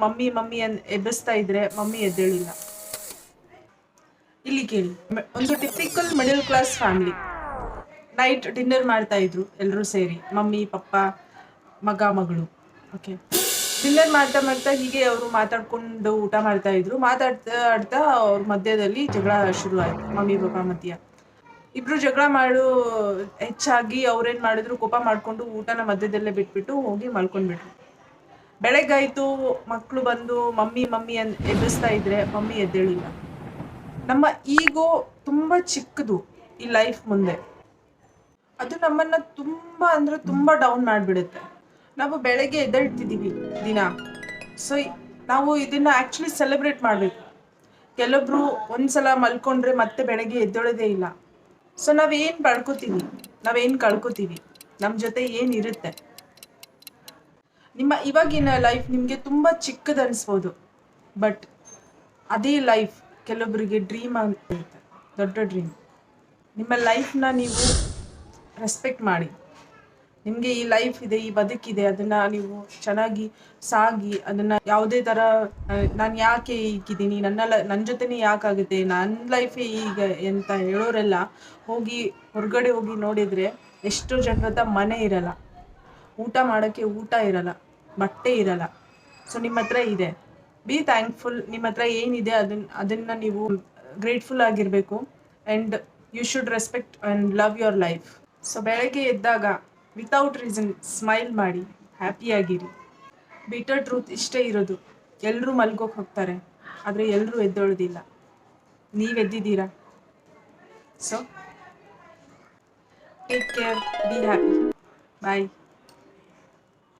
Mummy mummy ಎಬ್ಬಿಸ್ತಾ ಇದ್ರೆ mummy ಎದ್ದೇಳಿಲ್ಲ. ಇಲ್ಲಿ ಕೇಳಿ, ಒಂದು typical middle class family. Night dinner ಮಾಡ್ತಾ ಇದ್ರು ಎಲ್ಲರೂ ಸೇರಿ, ಮಮ್ಮಿ ಪಪ್ಪ ಮಗ ಮಗಳು. ಓಕೆ, ಡಿನ್ನರ್ ಮಾಡ್ತಾ ಮಾಡ್ತಾ ಹೀಗೆ ಅವರು ಮಾತಾಡ್ಕೊಂಡು ಊಟ ಮಾಡ್ತಾ ಇದ್ರು. ಮಾತಾಡ್ತಾ ಅವ್ರ ಮಧ್ಯದಲ್ಲಿ ಜಗಳ ಶುರು ಆಯ್ತು, ಮಮ್ಮಿ ಪಾಪ ಮಧ್ಯ. ಇಬ್ರು ಜಗಳ ಹೆಚ್ಚಾಗಿ ಅವ್ರೇನ್ ಮಾಡಿದ್ರು, ಕೋಪ ಮಾಡ್ಕೊಂಡು ಊಟನ ಮಧ್ಯದಲ್ಲೇ ಬಿಟ್ಬಿಟ್ಟು ಹೋಗಿ ಮಲ್ಕೊಂಡ್ಬಿಟ್ರು. ಬೆಳಗ್ಗಾಯ್ತು, ಮಕ್ಕಳು ಬಂದು ಮಮ್ಮಿ ಮಮ್ಮಿ ಎಬ್ಬಿಸ್ತಾ ಇದ್ರೆ ಮಮ್ಮಿ ಎದ್ದೇಳಿಲ್ಲ. ನಮ್ಮ ಈಗೋ ತುಂಬಾ ಚಿಕ್ಕದು ಈ ಲೈಫ್ ಮುಂದೆ. ಅದು ನಮ್ಮನ್ನ ತುಂಬಾ ಅಂದ್ರೆ ತುಂಬಾ ಡೌನ್ ಮಾಡ್ಬಿಡುತ್ತೆ. ನಾವು ಬೆಳಗ್ಗೆ ಎದ್ದೇಳ್ತಿದೀವಿ ದಿನ. ಸೊ ನಾವು ಇದನ್ನ ಆಕ್ಚುಲಿ ಸೆಲೆಬ್ರೇಟ್ ಮಾಡ್ಬೇಕು. ಕೆಲವೊಬ್ರು ಒಂದ್ಸಲ ಮಲ್ಕೊಂಡ್ರೆ ಮತ್ತೆ ಬೆಳಗ್ಗೆ ಎದ್ದೇಳೋದೇ ಇಲ್ಲ. ಸೊ ನಾವೇನ್ ಪಡ್ಕೋತೀವಿ, ನಾವೇನ್ ಕಳ್ಕೊತೀವಿ, ನಮ್ ಜೊತೆ ಏನಿರುತ್ತೆ. ನಿಮ್ಮ ಇವಾಗಿನ ಲೈಫ್ ನಿಮ್ಗೆ ತುಂಬಾ ಚಿಕ್ಕದು ಅನ್ಸ್ಬೋದು, ಬಟ್ ಅದೇ ಲೈಫ್ ಕೆಲವೊಬ್ಬರಿಗೆ ಡ್ರೀಮ್ ಆಗಿರುತ್ತೆ, ದೊಡ್ಡ ಡ್ರೀಮ್. ನಿಮ್ಮ ಲೈಫ್ನ ನೀವು ರೆಸ್ಪೆಕ್ಟ್ ಮಾಡಿ. ನಿಮಗೆ ಈ ಲೈಫ್ ಇದೆ, ಈ ಬದುಕಿದೆ, ಅದನ್ನ ನೀವು ಚೆನ್ನಾಗಿ ಸಾಗಿ, ಅದನ್ನ ಯಾವುದೇ ಥರ ನಾನು ಯಾಕೆ ಈಗಿದ್ದೀನಿ, ನನ್ನ ಜೊತೆನೇ ಯಾಕಾಗುತ್ತೆ, ನನ್ನ ಲೈಫೇ ಈಗ ಅಂತ ಹೇಳೋರೆಲ್ಲ ಹೋಗಿ ಹೊರಗಡೆ ಹೋಗಿ ನೋಡಿದರೆ ಎಷ್ಟೋ ಜನರ ಮನೆ ಇರಲ್ಲ, ಊಟ ಮಾಡೋಕ್ಕೆ ಊಟ ಇರಲ್ಲ, ಬಟ್ಟೆ ಇರಲ್ಲ. ಸೊ ನಿಮ್ಮ ಹತ್ರ ಇದೆ, ಬಿ ಥ್ಯಾಂಕ್ಫುಲ್. ನಿಮ್ಮ ಹತ್ರ ಏನಿದೆ ಅದನ್ನು ನೀವು ಗ್ರೇಟ್ಫುಲ್ ಆಗಿರಬೇಕು. And you should respect and love your life. So ಬೆಳಗ್ಗೆ ಎದ್ದಾಗ ವಿತೌಟ್ ರೀಸನ್ ಸ್ಮೈಲ್ ಮಾಡಿ, ಹ್ಯಾಪಿಯಾಗಿರಿ. ಬಿಟರ್ ಟ್ರೂತ್ ಇಷ್ಟೇ ಇರೋದು, ಎಲ್ಲರೂ ಮಲ್ಗೋಕೆ ಹೋಗ್ತಾರೆ, ಆದರೆ ಎಲ್ಲರೂ ಎದ್ದೇಳೋದಿಲ್ಲ. ನೀವು ಎದ್ದಿದ್ದೀರಾ. So take care, be happy, bye.